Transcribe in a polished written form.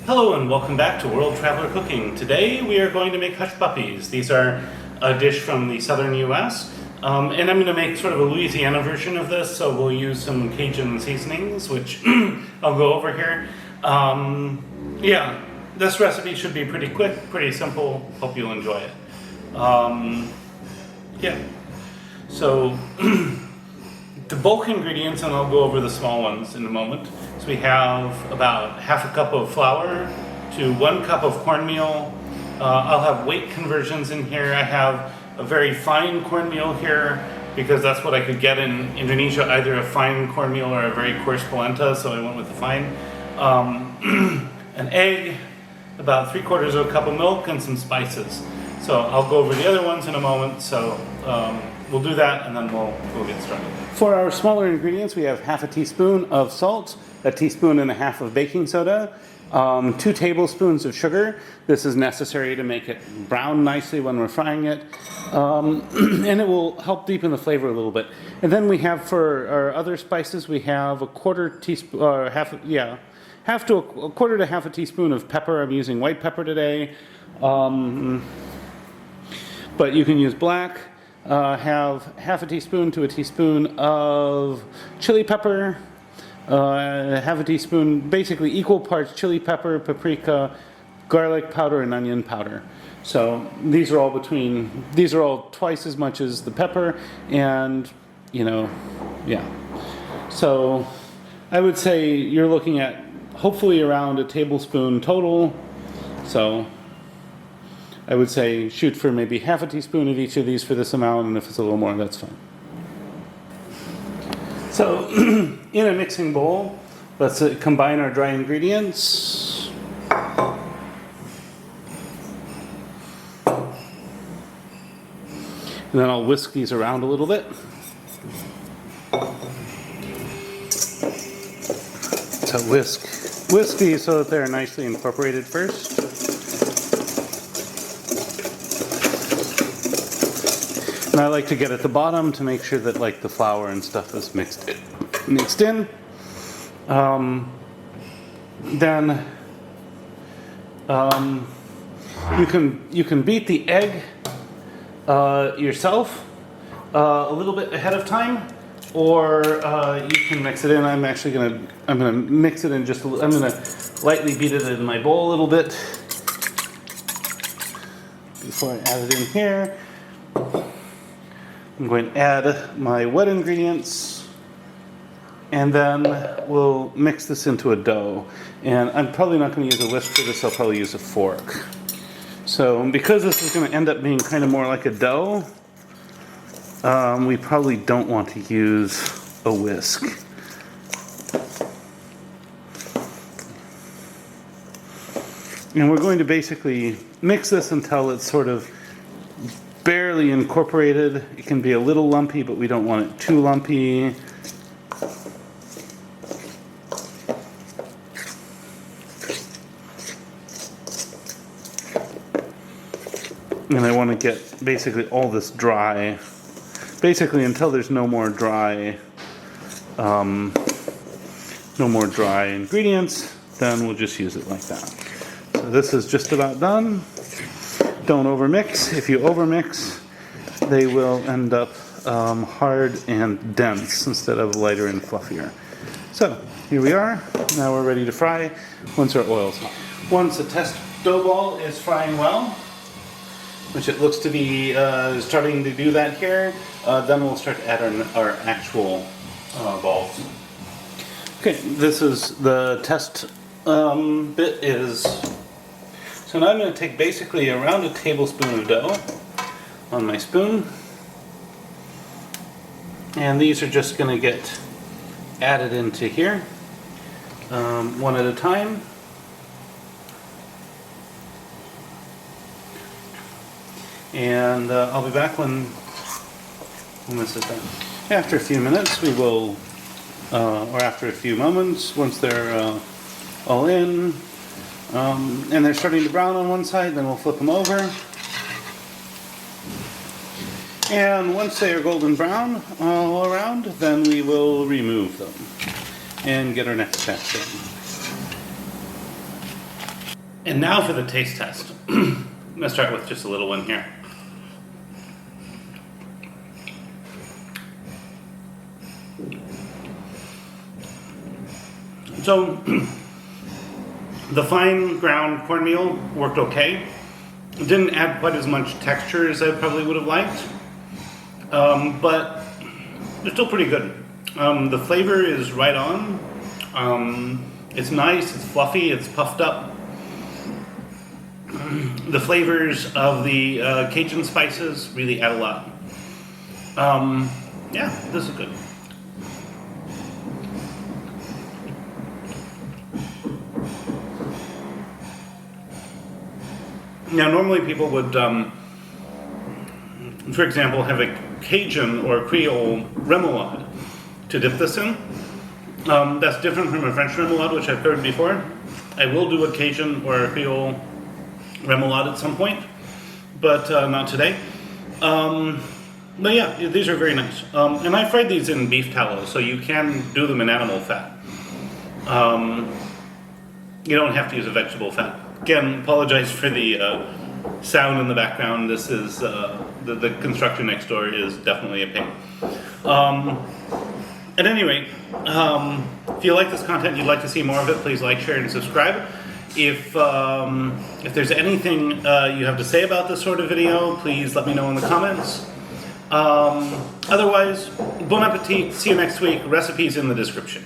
Hello and welcome back to World Traveler Cooking. Today we are going to make Hushpuppies. These are a dish from the southern US. And I'm going to make sort of a Louisiana version of this, so we'll use some Cajun seasonings, which I'll go over here. Yeah, this recipe should be pretty quick, pretty simple. Hope you'll enjoy it. Yeah, so the bulk ingredients, and I'll go over the small ones in a moment. So we have about half a cup of flour to 1 cup of cornmeal. I'll have weight conversions in here. I have a very fine cornmeal here because that's what I could get in Indonesia, either a fine cornmeal or a very coarse polenta, so I went with the fine. An egg, about 3/4 of a cup of milk, and some spices. So I'll go over the other ones in a moment, so we'll do that and then we'll get started. For our smaller ingredients, we have half a teaspoon of salt, 1.5 teaspoons of baking soda, 2 tablespoons of sugar. This is necessary to make it brown nicely when we're frying it, and it will help deepen the flavor a little bit. And then we have, for our other spices, we have a 1/4 teaspoon, or half to a quarter to half a teaspoon of pepper. I'm using white pepper today, but you can use black. Have half a teaspoon to a teaspoon of chili pepper, half a teaspoon, basically equal parts chili pepper, paprika, garlic powder, and onion powder. So these are all twice as much as the pepper, and yeah. So I would say you're looking at hopefully around a tablespoon total. So I would say shoot for maybe half a teaspoon of each of these for this amount, and if it's a little more, that's fine. So in a mixing bowl, let's combine our dry ingredients. And then I'll whisk these around a little bit. So whisk these so that they're nicely incorporated first. And I like to get at the bottom to make sure that the flour and stuff is mixed in. Then you can beat the egg yourself a little bit ahead of time, or you can mix it in. I'm gonna mix it in just a little. I'm gonna lightly beat it in my bowl a little bit before I add it in here. I'm going to add my wet ingredients, and then we'll mix this into a dough. And I'm probably not going to use a whisk for this, I'll probably use a fork. So because this is going to end up being kind of more like a dough, we probably don't want to use a whisk. And we're going to basically mix this until it's sort of barely incorporated. It can be a little lumpy, but we don't want it too lumpy. And I want to get basically all this dry, basically until there's no more dry ingredients, then we'll just use it like that. So this is just about done. Don't overmix. If you overmix, they will end up hard and dense instead of lighter and fluffier. So here we are. Now we're ready to fry once our oil's hot. Once the test dough ball is frying well, which it looks to be starting to do that here, then we'll start to add our actual balls. Okay, this is the test bit is. So now I'm going to take basically around a tablespoon of dough on my spoon, and these are just going to get added into here one at a time. And I'll be back when this is done. After a few minutes we will, or after a few moments, once they're all in, and they're starting to brown on one side, then we'll flip them over. And once they are golden brown all around, then we will remove them and get our next batch in. And now for the taste test. I'm gonna start with just a little one here. So, the fine ground cornmeal worked okay. It didn't add quite as much texture as I probably would have liked, but it's still pretty good. The flavor is right on. It's nice, it's fluffy, it's puffed up. The flavors of the Cajun spices really add a lot. Yeah, this is good. Now, normally people would, for example, have a Cajun or Creole remoulade to dip this in. That's different from a French remoulade, which I've covered before. I will do a Cajun or a Creole remoulade at some point, but not today. But yeah, these are very nice. And I fried these in beef tallow, so you can do them in animal fat. You don't have to use a vegetable fat. Again, apologize for the sound in the background. This is, the construction next door is definitely a pain. At any rate, if you like this content, you'd like to see more of it, please like, share, and subscribe. If there's anything you have to say about this sort of video, please let me know in the comments. Otherwise, bon appetit, see you next week, recipes in the description.